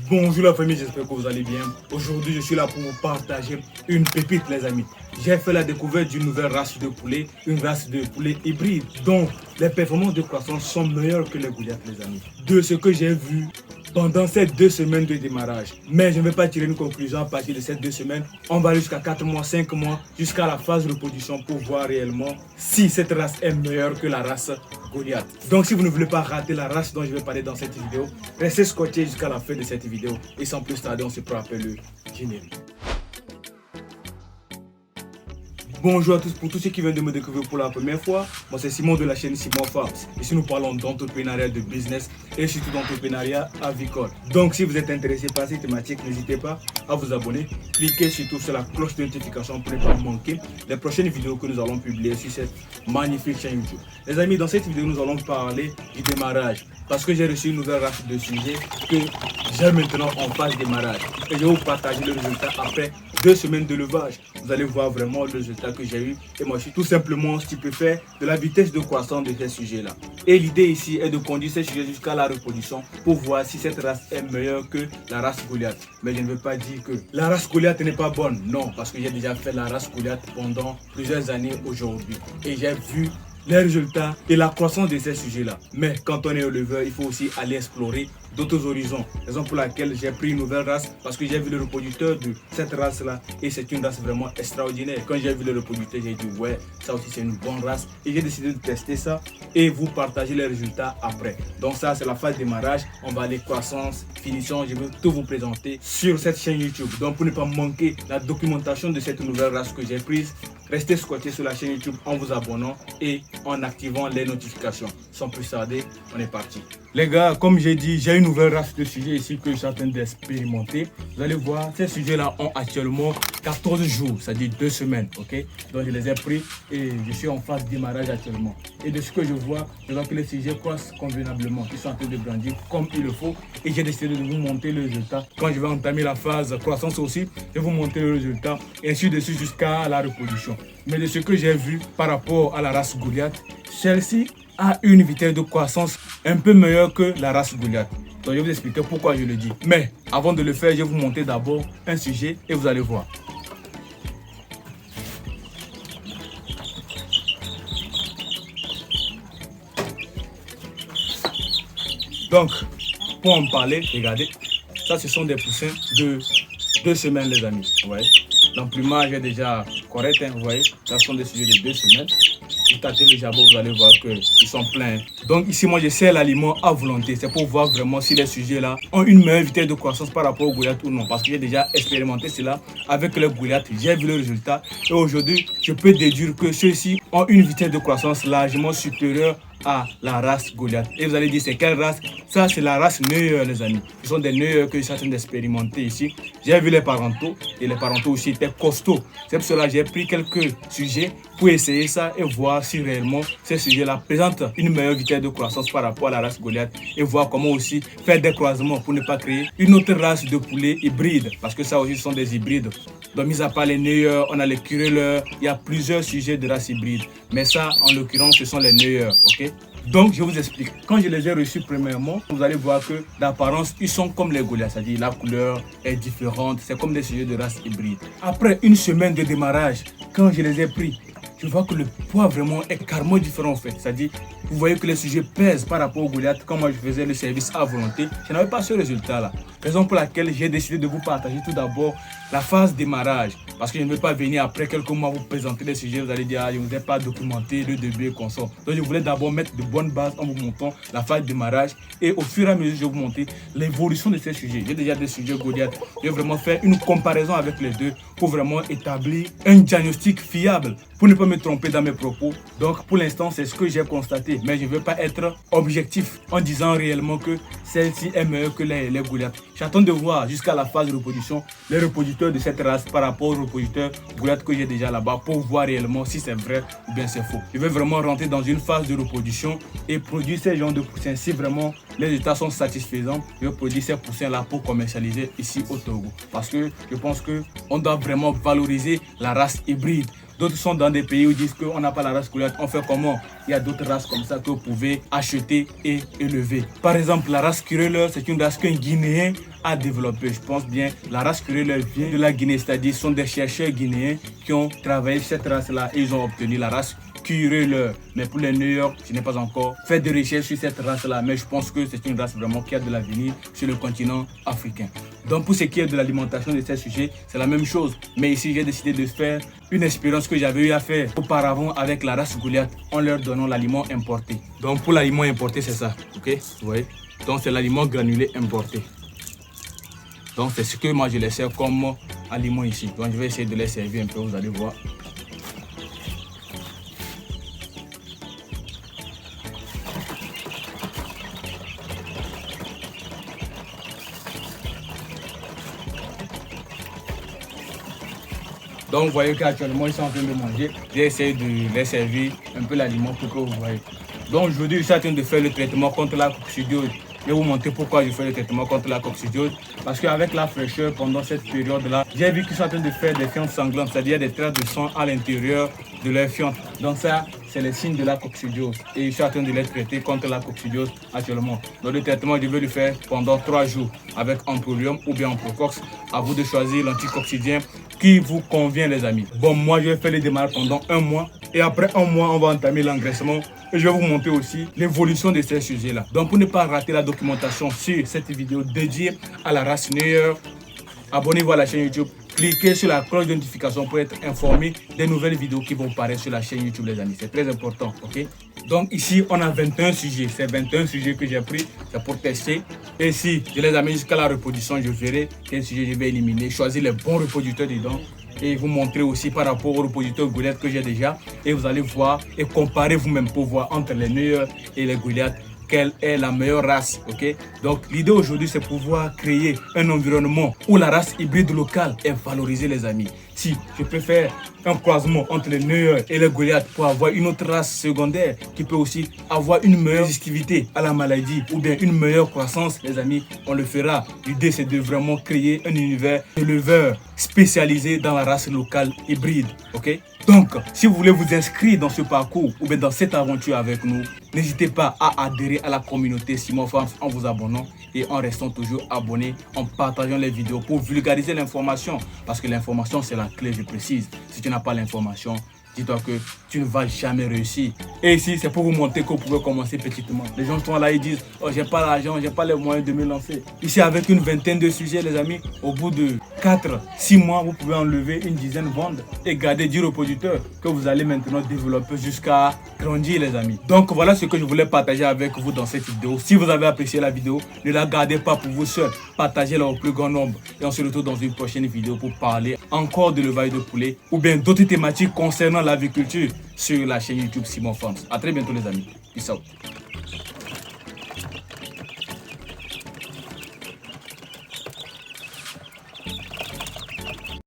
Bonjour la famille, j'espère que vous allez bien. Aujourd'hui, je suis là pour vous partager une pépite les amis. J'ai fait la découverte d'une nouvelle race de poulet, une race de poulet hybride dont les performances de croissance sont meilleures que les Goliath les amis. De ce que j'ai vu pendant ces 2 semaines de démarrage. Mais je ne vais pas tirer une conclusion à partir de ces 2 semaines. On va aller jusqu'à 4 mois, 5 mois, jusqu'à la phase de reproduction pour voir réellement si cette race est meilleure que la race Goliath. Donc si vous ne voulez pas rater la race dont je vais parler dans cette vidéo, restez scotché jusqu'à la fin de cette vidéo. Et sans plus tarder, on se prend après le générique. Bonjour à tous, pour tous ceux qui viennent de me découvrir pour la première fois, moi c'est Simon de la chaîne Simon Farms. Ici nous parlons d'entrepreneuriat, de business et surtout d'entrepreneuriat avicole. Donc si vous êtes intéressé par ces thématiques, n'hésitez pas à vous abonner. Cliquez surtout sur la cloche de notification pour ne pas manquer les prochaines vidéos que nous allons publier sur cette magnifique chaîne YouTube. Les amis, dans cette vidéo nous allons parler du démarrage. Parce que j'ai reçu une nouvelle race de sujets que j'ai maintenant en phase de démarrage. Et je vais vous partager le résultat après 2 semaines de levage. Vous allez voir vraiment le résultat que j'ai eu. Et moi, je suis tout simplement stupéfait de la vitesse de croissance de ces sujets-là. Et l'idée ici est de conduire ces sujets jusqu'à la reproduction pour voir si cette race est meilleure que la race Goliath. Mais je ne veux pas dire que la race Goliath n'est pas bonne. Non, parce que j'ai déjà fait la race Goliath pendant plusieurs années aujourd'hui. Et j'ai vu les résultats et la croissance de ces sujets-là. Mais quand on est éleveur, il faut aussi aller explorer d'autres horizons. Raison pour laquelle j'ai pris une nouvelle race parce que j'ai vu le reproducteur de cette race-là et c'est une race vraiment extraordinaire. Quand j'ai vu le reproducteur, j'ai dit ouais, ça aussi c'est une bonne race et j'ai décidé de tester ça et vous partager les résultats après. Donc ça c'est la phase démarrage. On va aller croissance, finition. Je vais tout vous présenter sur cette chaîne YouTube. Donc pour ne pas manquer la documentation de cette nouvelle race que j'ai prise, restez scotché sur la chaîne YouTube en vous abonnant et en activant les notifications. Sans plus tarder, on est parti. Les gars, comme j'ai dit, j'ai une nouvelle race de sujets ici que je suis en train d'expérimenter. Vous allez voir, ces sujets-là ont actuellement 14 jours, c'est-à-dire 2 semaines, ok? Donc je les ai pris et je suis en phase de démarrage actuellement. Et de ce que je vois que les sujets croissent convenablement. Ils sont en train de grandir comme il le faut. Et j'ai décidé de vous montrer le résultat. Quand je vais entamer la phase croissance aussi, je vais vous montrer le résultat et ainsi de suite jusqu'à la reproduction. Mais de ce que j'ai vu par rapport à la race Goliath, celle-ci a une vitesse de croissance un peu meilleure que la race Goliath. Donc je vais vous expliquer pourquoi je le dis. Mais avant de le faire, je vais vous montrer d'abord un sujet et vous allez voir. Donc, pour en parler, regardez, ça ce sont des poussins de 2 semaines les amis. Vous voyez, l'emplumage est déjà correct, hein, vous voyez, ça sont des sujets de 2 semaines. Vous tâtez le jabot, vous allez voir qu'ils sont pleins. Donc ici, moi, je sers l'aliment à volonté. C'est pour voir vraiment si les sujets-là ont une meilleure vitesse de croissance par rapport au Goliath ou non. Parce que j'ai déjà expérimenté cela avec le Goliath. J'ai vu le résultat. Et aujourd'hui, je peux déduire que ceux-ci ont une vitesse de croissance largement supérieure à la race Goliath. Et vous allez dire, c'est quelle race? Ça, c'est la race Neuer, les amis. Ce sont des Neuer que je suis en train d'expérimenter ici. J'ai vu les parentaux et les parentaux aussi étaient costauds. C'est pour cela que j'ai pris quelques sujets pour essayer ça et voir si réellement ces sujets-là présentent une meilleure vitesse de croissance par rapport à la race Goliath et voir comment aussi faire des croisements pour ne pas créer une autre race de poulet hybride. Parce que ça aussi, ce sont des hybrides. Donc, mis à part les Neuer, on a les Cureleurs. Il y a plusieurs sujets de race hybride. Mais ça, en l'occurrence, ce sont les Neuer, ok? Donc, je vous explique. Quand je les ai reçus premièrement, vous allez voir que d'apparence, ils sont comme les Goliath. C'est-à-dire la couleur est différente. C'est comme des sujets de race hybride. Après une semaine de démarrage, quand je les ai pris, je vois que le poids vraiment est carrément différent en fait. C'est-à-dire, vous voyez que les sujets pèsent par rapport au Goliath. Quand moi je faisais le service à volonté, je n'avais pas ce résultat-là. Raison pour laquelle j'ai décidé de vous partager tout d'abord la phase démarrage. Parce que je ne veux pas venir après quelques mois vous présenter les sujets. Vous allez dire, ah, je ne vous ai pas documenté le début et consort. Donc je voulais d'abord mettre de bonnes bases en vous montrant la phase démarrage. Et au fur et à mesure, je vais vous montrer l'évolution de ces sujets. J'ai déjà des sujets Goliath. Je vais vraiment faire une comparaison avec les deux pour vraiment établir un diagnostic fiable. Pour ne pas me tromper dans mes propos. Donc pour l'instant, c'est ce que j'ai constaté. Mais je ne veux pas être objectif en disant réellement que celle-ci est meilleure que les Goliath. J'attends de voir jusqu'à la phase de reproduction les reproducteurs de cette race par rapport aux reproducteurs Goliath que j'ai déjà là-bas pour voir réellement si c'est vrai ou bien c'est faux. Je vais vraiment rentrer dans une phase de reproduction et produire ces genres de poussins. Si vraiment les résultats sont satisfaisants, je vais produire ces poussins-là pour commercialiser ici au Togo. Parce que je pense qu'on doit vraiment valoriser la race hybride. D'autres sont dans des pays où ils disent qu'on n'a pas la race Goliath. On fait comment? Il y a d'autres races comme ça que vous pouvez acheter et élever. Par exemple, la race Cureleur, c'est une race qu'un Guinéen à développer. Je pense bien la race curieuse vient de la Guinée, c'est-à-dire ce sont des chercheurs guinéens qui ont travaillé cette race-là et ils ont obtenu la race curieuse. Mais pour les New York, je n'ai pas encore fait de recherche sur cette race-là, mais je pense que c'est une race vraiment qui a de l'avenir sur le continent africain. Donc pour ce qui est de l'alimentation de ces sujets, c'est la même chose. Mais ici, j'ai décidé de faire une expérience que j'avais eu à faire auparavant avec la race Goliath en leur donnant l'aliment importé. Donc pour l'aliment importé, c'est ça, ok? Vous voyez? Donc c'est l'aliment granulé importé. Donc c'est ce que moi je les sers comme aliment ici. Donc je vais essayer de les servir un peu, vous allez voir. Donc vous voyez qu'actuellement ils sont en train de manger. J'ai essayé de les servir un peu l'aliment pour que vous voyez. Donc aujourd'hui je suis en train de faire le traitement contre la coccidiose. Je vais vous montrer pourquoi je fais le traitement contre la coccidiose. Parce qu'avec la fraîcheur pendant cette période-là, j'ai vu qu'ils sont en train de faire des fientes sanglantes, c'est-à-dire des traces de sang à l'intérieur de leurs fientes. Donc ça, c'est le signe de la coccidiose. Et je suis en train de les traiter contre la coccidiose actuellement. Donc le traitement, je vais le faire pendant 3 jours avec Amprolium ou bien Amprocox. À vous de choisir l'anticoccydien qui vous convient, les amis. Bon, moi, je vais faire les démarches pendant 1 mois. Et après 1 mois, on va entamer l'engraissement. Et je vais vous montrer aussi l'évolution de ces sujets-là. Donc, pour ne pas rater la documentation sur cette vidéo dédiée à la race New York, abonnez-vous à la chaîne YouTube. Cliquez sur la cloche de notification pour être informé des nouvelles vidéos qui vont paraître sur la chaîne YouTube, les amis. C'est très important, ok? Donc ici, on a 21 sujets. C'est 21 sujets que j'ai pris, c'est pour tester. Et si je les amène jusqu'à la reproduction, je verrai quel sujet je vais éliminer, choisir les bons reproducteurs dedans et vous montrer aussi par rapport aux reproducteurs Goliath que j'ai déjà. Et vous allez voir et comparer vous-même pour voir entre les New York et les Goliath quelle est la meilleure race, ok? Donc l'idée aujourd'hui c'est pouvoir créer un environnement où la race hybride locale est valorisée, les amis. Si je préfère un croisement entre les New York et les Goliath pour avoir une autre race secondaire qui peut aussi avoir une meilleure résistivité à la maladie ou bien une meilleure croissance, les amis, on le fera. L'idée c'est de vraiment créer un univers d'éleveurs spécialisés dans la race locale hybride, ok? Donc, si vous voulez vous inscrire dans ce parcours ou bien dans cette aventure avec nous, n'hésitez pas à adhérer à la communauté Simon Farms en vous abonnant et en restant toujours abonné, en partageant les vidéos pour vulgariser l'information. Parce que l'information, c'est la clé, je précise. Si tu n'as pas l'information, dis-toi que tu ne vas jamais réussir. Et ici, c'est pour vous montrer que vous pouvez commencer petitement. Les gens sont là, ils disent « Oh, j'ai pas l'argent, j'ai pas les moyens de me lancer. » Ici, avec une vingtaine de sujets, les amis, au bout de 4-6 mois, vous pouvez enlever une dizaine de ventes et garder 10 reproducteurs que vous allez maintenant développer jusqu'à grandir, les amis. Donc, voilà ce que je voulais partager avec vous dans cette vidéo. Si vous avez apprécié la vidéo, ne la gardez pas pour vous seul. Partagez-la au plus grand nombre. Et on se retrouve dans une prochaine vidéo pour parler encore de l'élevage de poulet ou bien d'autres thématiques concernant l'aviculture sur la chaîne YouTube Simon Farms. A très bientôt, les amis. Peace out.